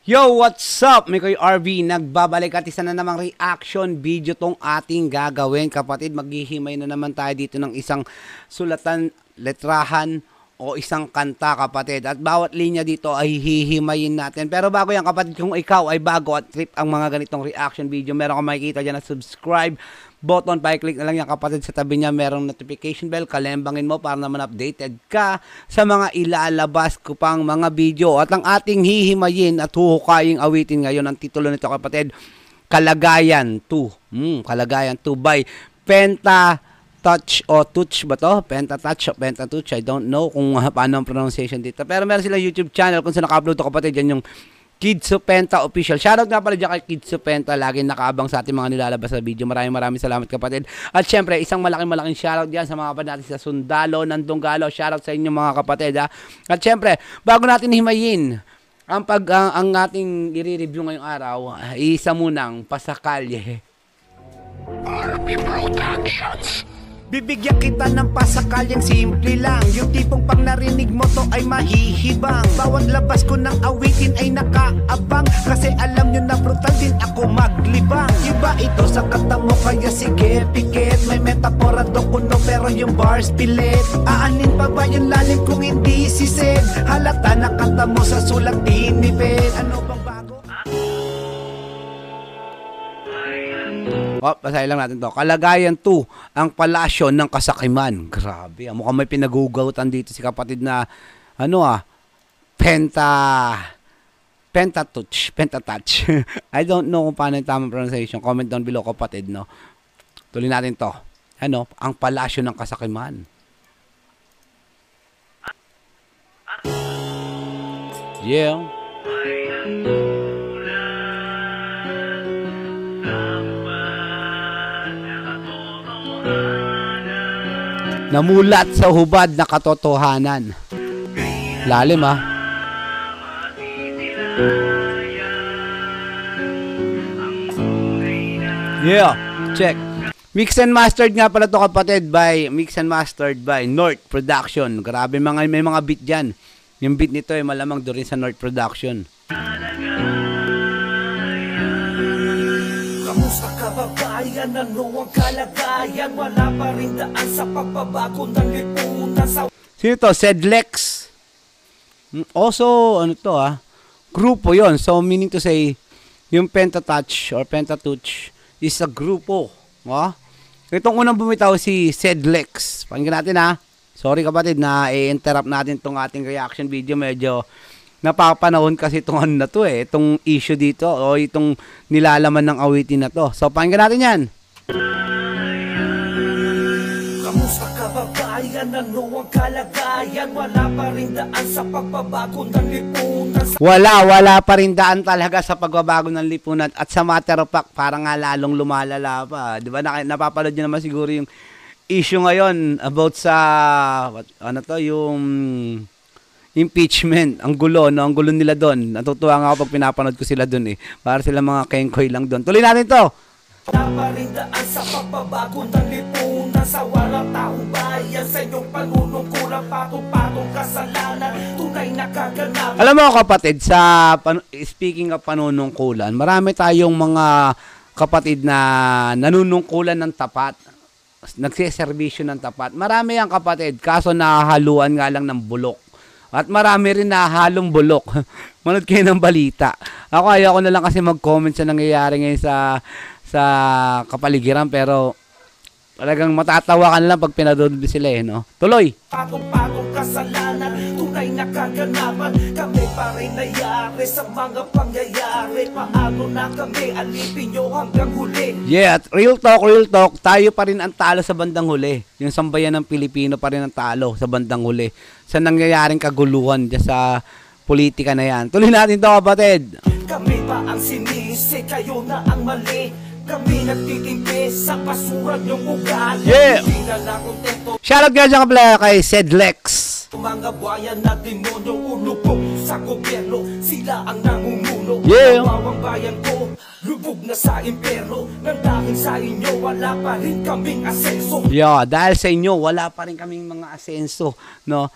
Yo, what's up? May Kuya RV, nagbabalik at isa na namang reaction video tong ating gagawin. Kapatid, maghihimay na naman tayo dito ng isang sulatan, letrahan o isang kanta, kapatid. At bawat linya dito ay hihimayin natin. Pero bago yan, kapatid, kung ikaw ay bago at trip ang mga ganitong reaction video, meron kang makikita dyan na subscribe button, pa-click na lang yan, kapatid. Sa tabi niya merong notification bell, kalembangin mo para naman updated ka sa mga ilalabas ko pang mga video. At ang ating hihimayin at huhukaying awitin ngayon, ang titulo nito, kapatid, Kalagayan 2. Kalagayan 2 by Penta Touch o Touch ba to? Penta Touch o Penta Touch, I don't know kung paano ang pronunciation dito. Pero meron silang YouTube channel kung saan naka-upload to, kapatid. Yan yung Kidso Penta Official. Shoutout nga pala dyan kay Kidso Penta. Laging nakaabang sa ating mga nilalabas sa video. Maraming salamat, kapatid. At syempre, isang malaking shoutout dyan sa mga kapatid natin sa Sundalo, Nandunggalo. Shoutout sa inyo, mga kapatid, ha? At syempre, bago natin himayin ang ating i-review ngayong araw, isa munang Pasakalye. RP Productions. Bibigyan kita ng pasakalyang simple lang. Yung tipong pag narinig mo to ay mahihibang. Bawat labas ko ng awitin ay nakaabang. Kasi alam nyo na brutal din ako maglibang. Iba ito sa kata mo kaya sige pikit. May metapora do kuno pero yung bars pilit. Aanin pa ba yung lalim kung hindi sisid? Halata na kata mo sa sulat tinipid. Ano bang bago? Basahin lang natin to. Kalagayan 2, ang palasyo ng kasakiman. Grabe, mukhang may pinagugawtan dito si kapatid na Penta Touch. I don't know kung paano yung tamang pronunciation. Comment down below, kapatid, no? Tuloy natin to. Ang palasyo ng kasakiman. Yeah. Namulat sa hubad na katotohanan. Lalim, ha? Yeah, check. Mix and mastered nga pala to, kapatid, by North Production. Grabe, may mga beat dyan. Yung beat nito ay malamang doon rin sa North Production. Kamusta kababayan? Ano ang kalagayan? Wala pa rin daan sa pagbabago ng lipunan sa... Sino to? Sedlex. Also, grupo yon. So, meaning to say, yung Penta Touch or Penta Touch is a grupo. Itong unang bumitaw si Sedlex. Pakinggan natin, ha. Sorry, kapatid, na i-interrupt natin itong ating reaction video. Medyo napapanahon kasi itong itong issue dito o itong nilalaman ng awitin na to. So, pakinggan natin yan. Kamusta kababayan? Ano ang kalagayan? Wala pa rin daan sa pagbabago ng lipunan sa... Wala pa rin daan talaga sa pagbabago ng lipunan. At sa matter of fact, parang nga lalong lumalala pa. Di ba? Napapanood nyo naman siguro yung issue ngayon about sa yung impeachment. Ang gulo, no? Ang gulo nila doon. Natutuwa nga ako pag pinapanood ko sila doon, Para sila mga kengkoy lang doon. Tuloy natin to. Naparindaan sa pagbabago ng lipunan sa walang taong bayan. Sa inyong panunungkulang patong-patong kasalanan, tunay na kaganapan. Alam mo, kapatid, speaking of panunungkulan, marami tayong mga kapatid na nanunungkulan ng tapat. Nagsiservisyo ng tapat. Marami yan, kapatid. Kaso nahahaluan nga lang ng bulok. At marami rin na halong bulok. Manood kayo ng balita. Ayoko na lang kasi mag-comment sa nangyayari ngayon sa kapaligiran, pero talagang matatawa ka na lang pag pinanood sila, no? Tuloy! Patong-patong kasalanan, tunay na kaganapan. Kami pa rin nayari sa mga pangyayari. Paano na kami alipin nyo hanggang huli? Yeah, real talk, tayo pa rin ang talo sa bandang huli. Yung sambayan ng Pilipino pa rin ang talo sa bandang huli. Sa nangyayaring kaguluhan dyan sa politika na yan. Tuloy natin to, kapatid! Kami pa ang sinisi, kayo na ang mali. Kami nagtitimpi sa pasuran yung ugali. Yeah! Shoutout nga dyan kay Sedlex. Mga bayan na demonyo, ulupok sa gobyerno. Sila ang namumuno. Yeah! Nawawang bayan ko, lubog na sa impyerno. Nang dahil sa inyo, wala pa rin kaming asenso. Yeah, dahil sa inyo, wala pa rin kaming mga asenso, no?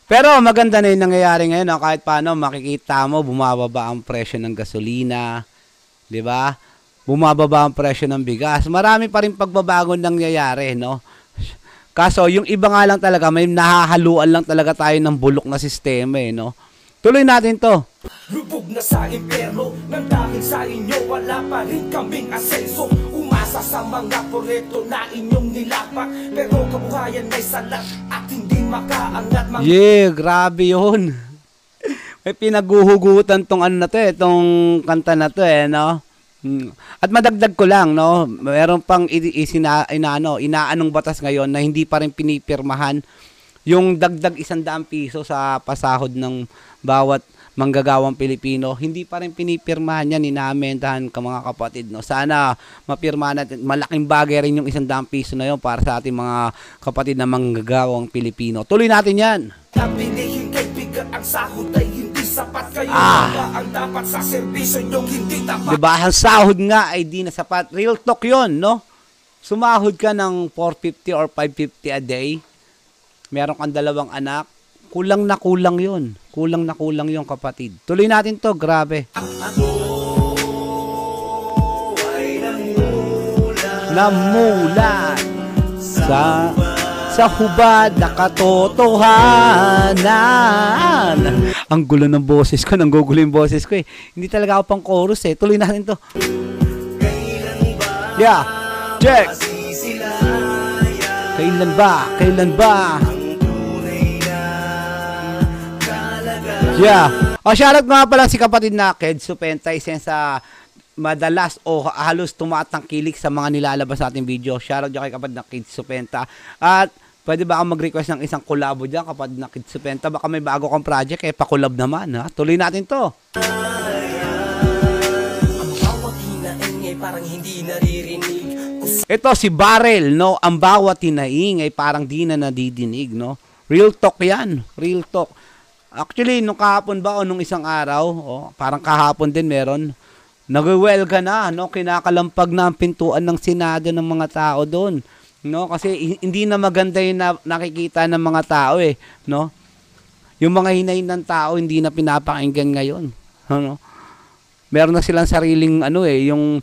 Pero maganda na yung nangyayari ngayon, no? Kahit paano makikita mo bumababa ang presyo ng gasolina, 'di ba? Bumababa ang presyo ng bigas. Marami pa rin pagbabago nangyayari, no? Kaso yung iba nga lang talaga, may nahahaluan lang talaga tayo ng bulok na sistema, no? Tuloy natin 'to. Lubog na sa impyerno nang dahil sa inyo wala pa rin kaming asenso. Umasa sa mga proyekto na inyong nilapak, pero kabuhayan may salat at hindi makaangat. Yeah, grabe yun. May pinaguhugutan tong ano na to, tong kanta na to, no? At madagdag ko lang, no? Meron pang inaanong batas ngayon na hindi pa rin pinipirmahan yung dagdag 100 piso sa pasahod ng bawat manggagawang Pilipino. Hindi pa rin pinipirmahan yan, inaamentahan ka mga kapatid, no? Sana mapirmahan natin. Malaking bagay rin yung 100 piso na yun para sa ating mga kapatid na manggagawang Pilipino. Tuloy natin yan. Pilihin kay bigat ang sahod ay hindi sapat. Kayo ang dapat sa serbisyo nyong hindi tapat. Diba, ang sahod nga ay di na sapat. Real talk yun, no? Sumahod ka ng 450 or 550 a day. Meron kang 2 anak. Kulang na kulang yun. Kulang na kulang yung kapatid. Tuloy natin to, grabe. Namulat sa hubad na katotohanan. Ang gulo ng boses ko, nanggugulo yung boses ko eh. Hindi talaga ako pang chorus eh. Tuloy natin to. Yeah, check. Kailan ba? Kailan ba? Yeah. Shoutout nga pala si kapatid na Ked Supenta, isa sa madalas o halos tumatangkilik sa mga nilalabas nating video. Shoutout dyan kay kapatid na Ked Supenta. At pwede ba akong mag-request ng isang collabo dyan, kapatid na Ked Supenta? Baka may bago kang project, pa-collab naman. Ha? Tuloy natin to. Parang hindi naririnig. Ito si Barrel, no? Ang bawat hinaing ay parang di na nadidinig, no? Real talk yan. Real talk. Actually, nung kahapon ba o nung isang araw, parang kahapon din meron, nag-welga na, no? Kinakalampag na ang pintuan ng Senado ng mga tao doon, no? Kasi hindi na maganda yung nakikita ng mga tao eh, no? Yung mga hinaing ng tao hindi na pinapakinggan ngayon, no? Meron na silang sariling yung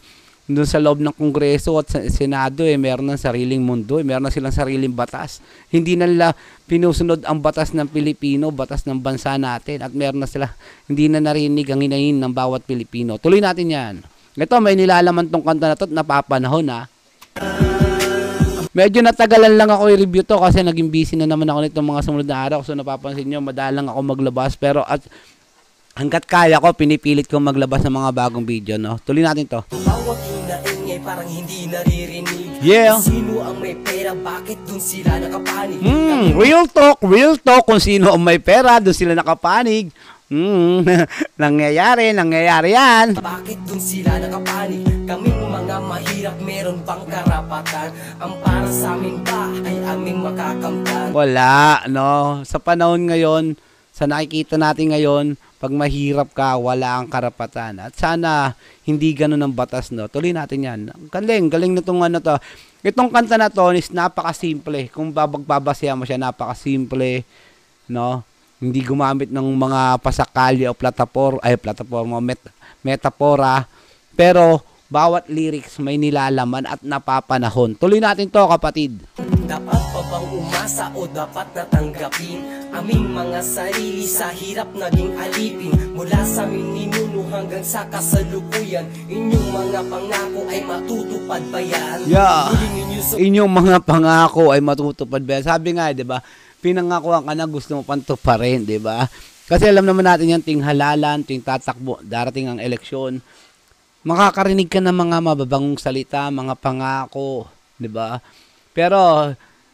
doon sa loob ng Kongreso at sa Senado meron ng sariling mundo, meron na silang sariling batas. Hindi na nila pinusunod ang batas ng Pilipino, batas ng bansa natin, at meron na sila, hindi na narinig ang hinahin ng bawat Pilipino. Tuloy natin yan. Ito, may nilalaman tong kanta na to at napapanahon ha. Medyo natagalan lang ako i-review to kasi naging busy na naman ako nitong mga sumunod na araw. So napapansin nyo, madalang ako maglabas, pero at hanggat kaya ko, pinipilit kong maglabas ng mga bagong video, no? Tuloy natin to. Bawat hinaingay parang hindi naririnig. Yeah. Sino ang may pera, bakit dun sila nakapanig? Real talk, real talk. Kung sino ang may pera, dun sila nakapanig. Nangyayari yan. Bakit dun sila nakapanig? Kaming mga mahirap, meron bang karapatan? Ang para sa amin ba ay aming makakamtan? Wala, no? Sa panahon ngayon, sa nakikita natin ngayon, pag mahirap ka, wala ang karapatan. At sana hindi ganun ang batas, no? Tuloy natin yan. Galing na itong to. Itong kanta na to is napakasimple. Kung babagbabasehan mo siya, napakasimple, no? Hindi gumamit ng mga pasakalya o metapora. Pero bawat lyrics may nilalaman at napapanahon. Tuloy natin to, kapatid. Dapat pa bang umasa o dapat natanggapin aming mga sarili sa hirap naging alipin? Mula sa aming ninuno hanggang sa kasalukuyan, inyong mga pangako ay matutupad ba yan? Yeah. Inyong mga pangako ay matutupad ba yan? Sabi nga, di ba? Pinangakuan ka na, gusto mo panto pa rin, di ba? Kasi alam naman natin yan, ting halalan, ting tatakbo, darating ang eleksyon. Makakarinig ka ng mga mababangong salita, mga pangako, di ba? Pero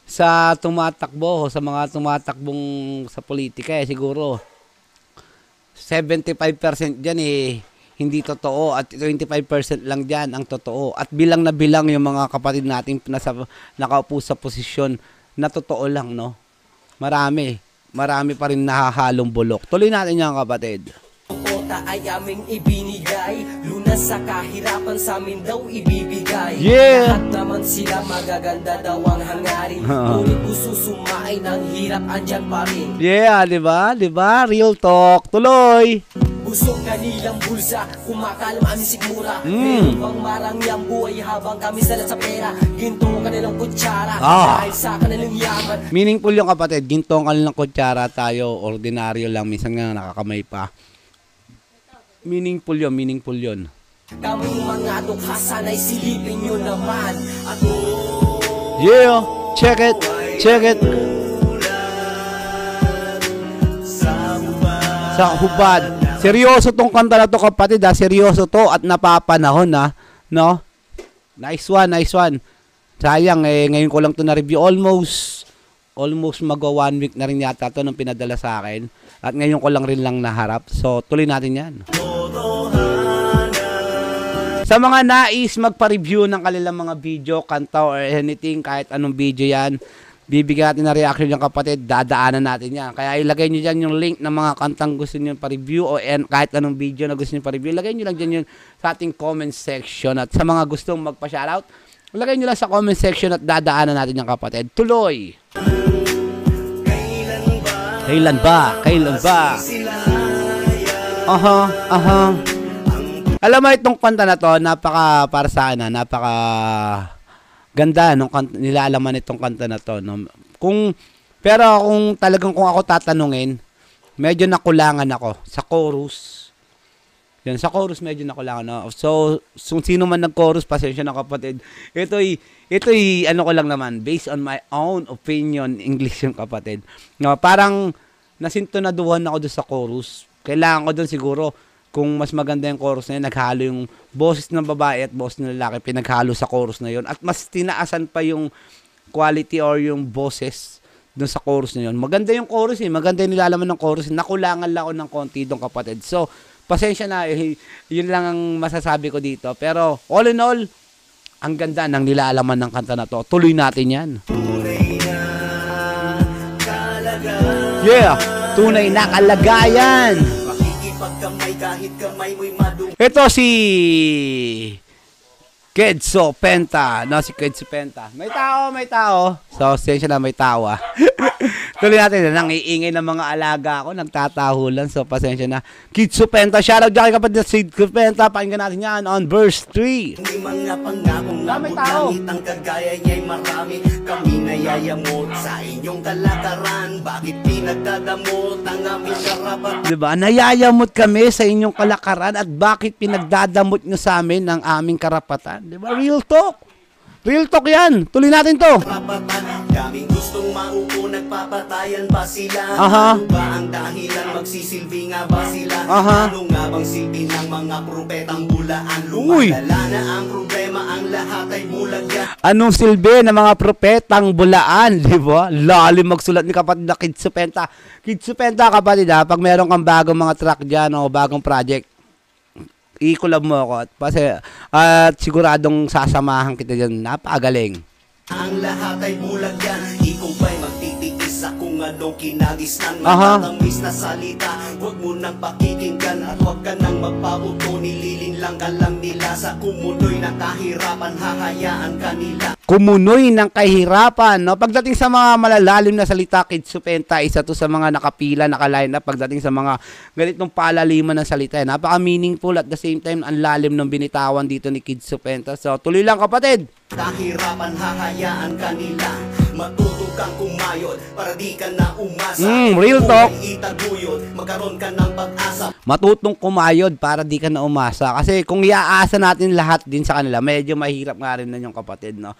sa tumatakbo, sa mga tumatakbong sa politika, siguro 75% dyan hindi totoo at 25% lang dyan ang totoo. At bilang na bilang yung mga kapatid natin na nakaupo sa posisyon na totoo lang, no? Marami pa rin nahahalong bulok. Tuloy natin yan, kapatid. Kota ay aming ibinigay, lunas sa kahirapan sa amin daw ibibigay. Yeah. Lahat naman sila magaganda daw ang hangarin. Ngunit gusto sumain ng hirap andyan pa rin. Yeah, di ba? Di ba? Real talk. Tuloy. Busog kanilang bulsa, kumakalam ang sikmura. Meron bang marangyang buhay habang kami salat sa pera. Ginto kanilang kutsara dahil sa kanilang yaman. Meaningful yung kapatid. Ginto ang kanilang kutsara, tayo ordinaryo lang. Minsan nga nakakamay pa. Meaningful yun. Kami mga dukha, sana'y silipin nyo naman. At Yeah, check it. Sa hubad. Seryoso tong kanta na to kapatid ha. Seryoso to at napapanahon ha. No? Nice one. Sayang ngayon ko lang to na-review. Almost mag-1 week na rin yata to nung pinadala sa akin. At ngayon ko lang rin naharap. So tuloy natin yan. Sa mga nais magpa-review ng kanilang mga video, kanta or anything, kahit anong video yan, bibigyan natin na reaction yung kapatid, dadaanan natin yan. Kaya ilagay nyo dyan yung link ng mga kantang gusto nyo pa-review o kahit anong video na gusto nyo pa-review. Ilagay nyo lang dyan yun sa ating comment section. At sa mga gustong magpa-shoutout, ilagay nyo lang sa comment section at dadaanan natin yung kapatid. Tuloy! Kailan ba? Alam mo itong kanta na to, para sa akin napaka ganda nung nilalaman itong kanta na to, no? Pero kung ako tatanungin, medyo nakulangan ako sa chorus. Yan, sa chorus medyo nakulangan ako. So sino man nag-chorus, pasensya na kapatid. Ito'y ano ko lang naman, based on my own opinion, English yung kapatid. No, parang nasintonaduhan ako doon sa chorus. Kailangan ko doon siguro, kung mas maganda yung chorus na yun, naghalo yung boses ng babae at boses ng lalaki, pinaghalo sa chorus na yun. At mas tinaasan pa yung quality or yung boses doon sa chorus na yun. Maganda yung chorus maganda yung nilalaman ng chorus. Nakulangan lang ako ng konti doon kapatid. So, pasensya na, yun lang ang masasabi ko dito. Pero, all in all, ang ganda ng nilalaman ng kanta na to. Tuloy natin yan. Yeah! Tunay na kalagayan! Ito si Kedso Penta. No, si Kedso Penta. May tao. So, sensya na may tao Tuloy natin na nangiingay ng mga alaga ko. Nagtatahulan. So, pasensya na. Kedso Penta. Shoutout dyan kapatid si Kedso Penta. Pakinggan natin yan on verse 3. May mga pangakong may tao. ang kagaya niya'y marami. Kami nayayamot sa inyong kalakaran. Bakit pinagdadamot ang aming karapat? Diba? Nayayamot kami sa inyong kalakaran at bakit pinagdadamot nyo sa amin ang aming karapatan? Diba? Real talk. Real talk yan. Tuloy natin to. Karapatan, daming gustong maupo, nagpapatayan ba sila? Aha. Ano ba ang dahilan? Magsisilbi nga ba sila? Aha. Ano nga bang silbi ng mga propetang bulaan? Uy. Lumadala na ang problema, ang lahat ay bulag yan. Anong silbi ng mga propetang bulaan, di ba? Lalim magsulat ni kapatid na Kedso Penta. Kedso Penta kapatid pag meron kang bagong mga track dyan o bagong project, i-collab mo ako at siguradong sasamahan kita dyan. Napakagaling. Ang lahat ay bulag yan. Ikaw ba'y magtitiis sa kung anong kinagisnan? Matatamis na salita, huwag mo nang pakikinggan. At huwag ka nang magpabuto, nililin lang ka lang nila. Sa kumunoy ng kahirapan, hahayaan ka nila. Kumunoy ng kahirapan, no? Pagdating sa mga malalalim na salita, Kedso Penta, isa to sa mga nakapila, nakaline up. Pagdating sa mga ganitong palaliman ng salita, napaka-meaningful at the same time, ang lalim ng binitawan dito ni Kedso Penta. So, tuloy lang kapatid. Kahirapan, hahayaan ka nila. Matuto kang kumayod para di ka na umasa. Real talk. Itaguyod, magkaroon ka ng pag-asa. Matutong kumayod para di ka na umasa. Kasi kung iaasa natin lahat din sa kanila, medyo mahirap nga rin na yung kapatid, no?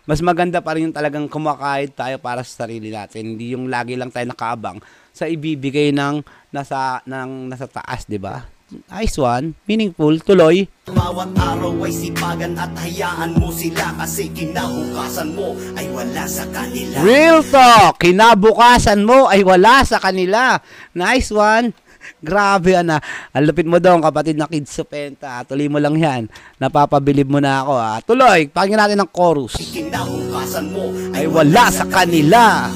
Mas maganda pa rin yung talagang kumakahit tayo para sa sarili natin. Hindi yung lagi lang tayo nakaabang sa ibibigay ng nasa taas, di ba? Nice one. Meaningful. Tuloy. Bawat araw ay sipagan at hayaan mo sila kasi kinabukasan mo ay wala sa kanila. Real talk. Kinabukasan mo ay wala sa kanila. Nice one. Grabe Ang lupit mo daw kapatid na Kedso Penta. Tuloy mo lang yan. Napapabilib mo na ako Tuloy. Pakinggan natin ang chorus. Kinabukasan mo Ay wala sa kanila.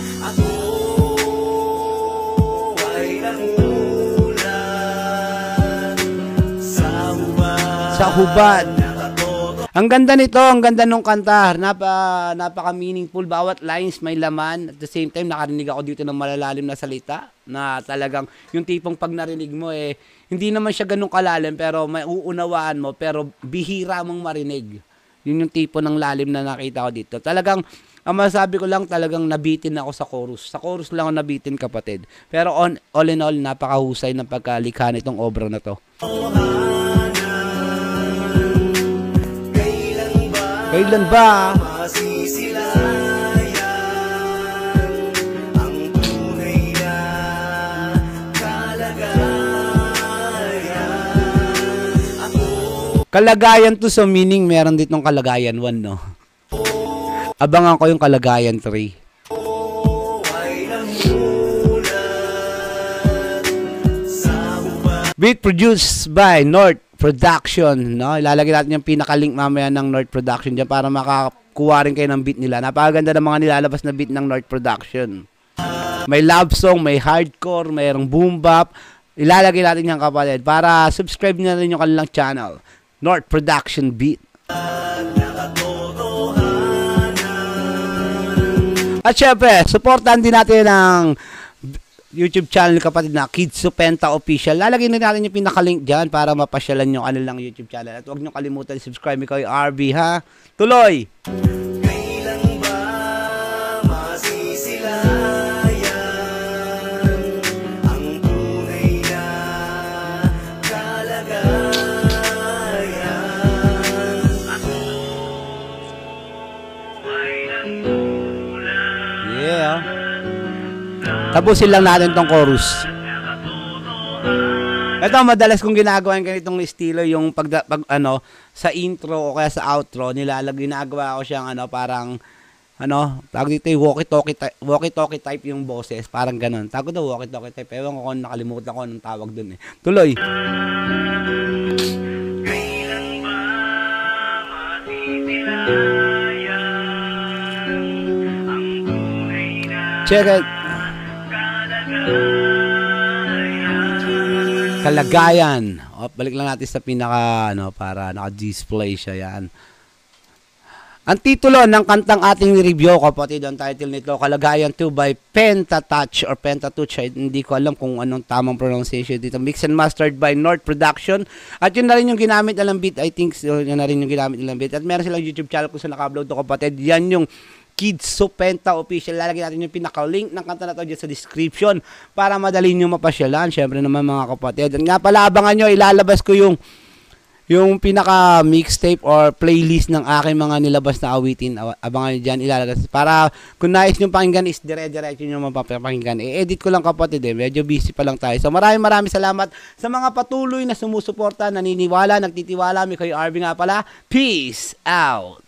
sa hubad. Ang ganda nito, ang ganda nung kanta. Napaka-meaningful. Bawat lines may laman. At the same time, nakarinig ako dito ng malalalim na salita na talagang yung tipong pag narinig mo hindi naman siya ganun kalalim pero may uunawaan mo pero bihira mong marinig. Yun yung tipo ng lalim na nakita ko dito. Talagang, ang masabi ko lang, talagang nabitin ako sa chorus. Sa chorus lang ako nabitin, kapatid. Pero all in all, napakahusay ng pagkalikha nitong obra na to. Kailan ba ang tunay na kalagayan to sa meaning, meron ditong kalagayan 1, no? Abangan ko yung kalagayan 3. Beat produced by North Production, no? Ilalagay natin yung pinaka-link mamaya ng North Production dyan para makakuha rin kayo ng beat nila. Napakaganda ng mga nilalabas na beat ng North Production. May love song, may hardcore, mayroong boom bap. Ilalagay natin yung, kapatid, para subscribe nyo na rin yung kanilang channel, North Production Beat. At syempre, supportan din natin ang YouTube channel, kapatid, na Kids Supenta Official. Lalagay na natin yung pinaka-link dyan para mapasyalan yung kanilang YouTube channel. At huwag nyo kalimutan subscribe. Ikaw yung RB, ha? Tuloy! Kailan ba masisilayan ang tunay na kalagayan? Yeah. Tapusin lang natin tong chorus. Ito, madalas kong ginagawa yung ganitong estilo, yung sa intro o kaya sa outro, ginagawa ko siyang parang tawag dito yung walkie-talkie type yung boses, parang ganun. Tawag dito walkie-talkie type. Ewan ko kung nakalimutan ko anong tawag dun eh. Tuloy. Kailan ba masisilayan ang tunay na Check it. Kalagayan. O, balik lang natin sa pinaka para naka-display siya yan. Ang titulo ng kantang ating review, kapatid, ang title nito, Kalagayan 2 by Pentatouch or Pentatouch. Hindi ko alam kung anong tamang pronunciation dito. Mix and mastered by North Production. At yun na rin yung ginamit nilang beat. I think yun na rin yung ginamit nilang beat. At meron silang YouTube channel kung saan naka-upload to, kapatid. Yan yung Kids Supenta Official. Lalagyan natin yung pinaka-link ng kanta na to dyan sa description para madali nyo mapasyalan. Syempre naman, mga kapatid. At nga pala, abangan nyo, ilalabas ko yung pinaka-mixtape or playlist ng aking mga nilabas na awitin. Abangan nyo dyan, ilalagay. Para kung nais nyo pakinggan is dire-diretso nyo mapapakinggan. I-edit ko lang, kapatid, medyo busy pa lang tayo. So maraming salamat sa mga patuloy na sumusuporta, naniniwala, nagtitiwala. May kayo RB nga pala. Peace out!